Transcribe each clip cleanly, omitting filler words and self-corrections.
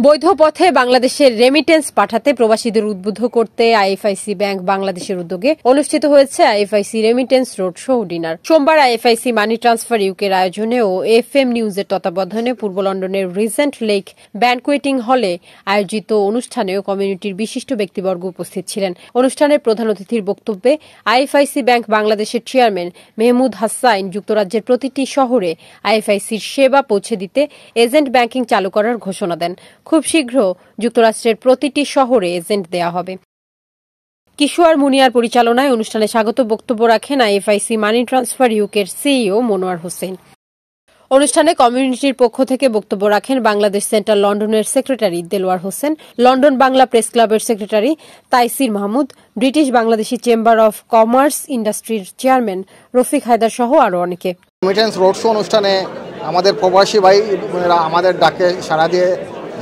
বৈধ পথে বাংলাদেশের রেমিটেন্স পাঠাতে প্রবাসীদের উদ্বুদ্ধ করতে আইএফআইসি ব্যাংক বাংলাদেশের উদ্যোগে অনুষ্ঠিত হয়েছে IFIC remittance road show dinner. সোমবার আইএফআইসি মানি ট্রান্সফার ইউকের আয়োজনে ও এফএম নিউজের তত্ত্বাবধানে পূর্ব লন্ডনের রিজেন্ট লেক ব্যানকুয়েটিং হলে আয়োজিত অনুষ্ঠানেও কমিউনিটির বিশিষ্ট ব্যক্তিবর্গ উপস্থিত ছিলেন। অনুষ্ঠানের প্রধান অতিথির বক্তব্যে আইএফআইসি ব্যাংক বাংলাদেশের চেয়ারম্যান মেহমুদ হাসাইন যুক্তরাজ্যের প্রতিটি শহরে আইএফআইসির সেবা পৌঁছে দিতে এজেন্ট ব্যাংকিং চালু করার ঘোষণা দেন। খুব শীঘ্র যুক্তরাষ্ট্রের প্রতিটি শহরে এজেন্ট দেয়া হবে। কিশোর মুনিয়ার পরিচালনায় অনুষ্ঠানে স্বাগত বক্তব্য রাখেন আইএফআইসি মানি ট্রান্সফার ইউকের সিইও মনোয়ার হোসেন। অনুষ্ঠানে কমিউনিটির পক্ষ থেকে বক্তব্য রাখেন বাংলাদেশ সেন্টার লন্ডনের secretary Delowar Hossain, London Bangla press ক্লাবের secretary Taisir Mahmud, British Bangladeshi chamber of commerce ইন্ডাস্ট্রির চেয়ারম্যান রফিক হায়দার সহ আরও অনেকে। রেমিটেন্স রোড শো অনুষ্ঠানে আমাদের প্রবাসী ভাই বোনেরা আমাদের ডাকে সাড়া দিয়ে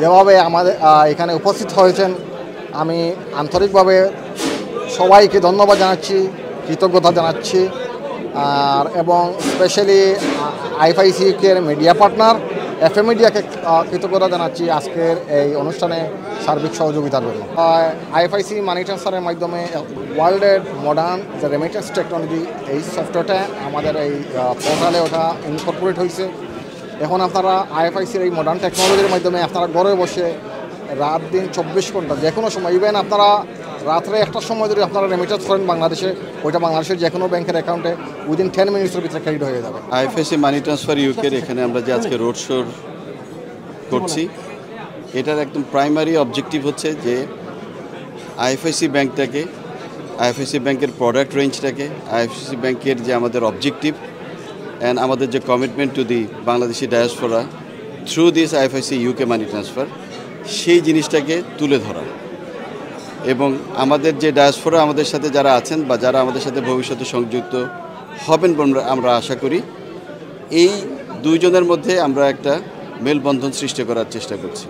যেভাবে আমাদের এখানে উপস্থিত হয়েছেন, আমি আন্তরিকভাবে সবাইকে ধন্যবাদ জানাচ্ছি, কৃতজ্ঞতা জানাচ্ছি। এবং স্পেশালি আইএফআইসির মিডিয়া পার্টনার এফএম মিডিয়াকে কৃতজ্ঞতা জানাচ্ছি আজকের এই অনুষ্ঠানে সার্বিক সহযোগিতার জন্য। আইএফআইসি মানি ট্রান্সফারের মাধ্যমে ওয়ার্ল্ডের মডার্ন যে রেমিটেন্স টেকনোলজি, এই সফটওয়্যারটা আমাদের এই পোর্টালে ওটা ইনকর্পোরেট হয়েছে। এখন আপনারা আইএফআইসির এই মডার্ন টেকনোলজির মাধ্যমে আপনারা ঘরে বসে রাত দিন 24 ঘন্টা যে কোনো সময়, ইভেন আপনারা রাত্রে 1টার সময় যদি আপনারা রেমিটেন্স করেন বাংলাদেশে, ওইটা বাংলাদেশের যে কোনো ব্যাংকের অ্যাকাউন্টে উইদিন 10 মিনিটসের ভিতরে ক্রেডিট হয়ে যাবে। আইএফআইসি মানি ট্রান্সফার ইউকের এখানে আমরা যে আজকে রোড শো করছি, এটার একদম প্রাইমারি অবজেক্টিভ হচ্ছে যে আইএফআইসি ব্যাংকটাকে, আইএফআইসি ব্যাংকের প্রোডাক্ট রেঞ্জটাকে, আইএফআইসি ব্যাংকের যে আমাদের অবজেক্টিভ অ্যান্ড আমাদের যে commitment to the Bangladeshi diaspora through this IFIC UK money transfer, সেই জিনিসটাকে তুলে ধরা এবং আমাদের যে ডায়াসপোরা আমাদের সাথে যারা আছেন বা যারা আমাদের সাথে ভবিষ্যতে সংযুক্ত হবেন আমরা আশা করি, এই দুইজনের মধ্যে আমরা একটা মেলবন্ধন সৃষ্টি করার চেষ্টা করছি।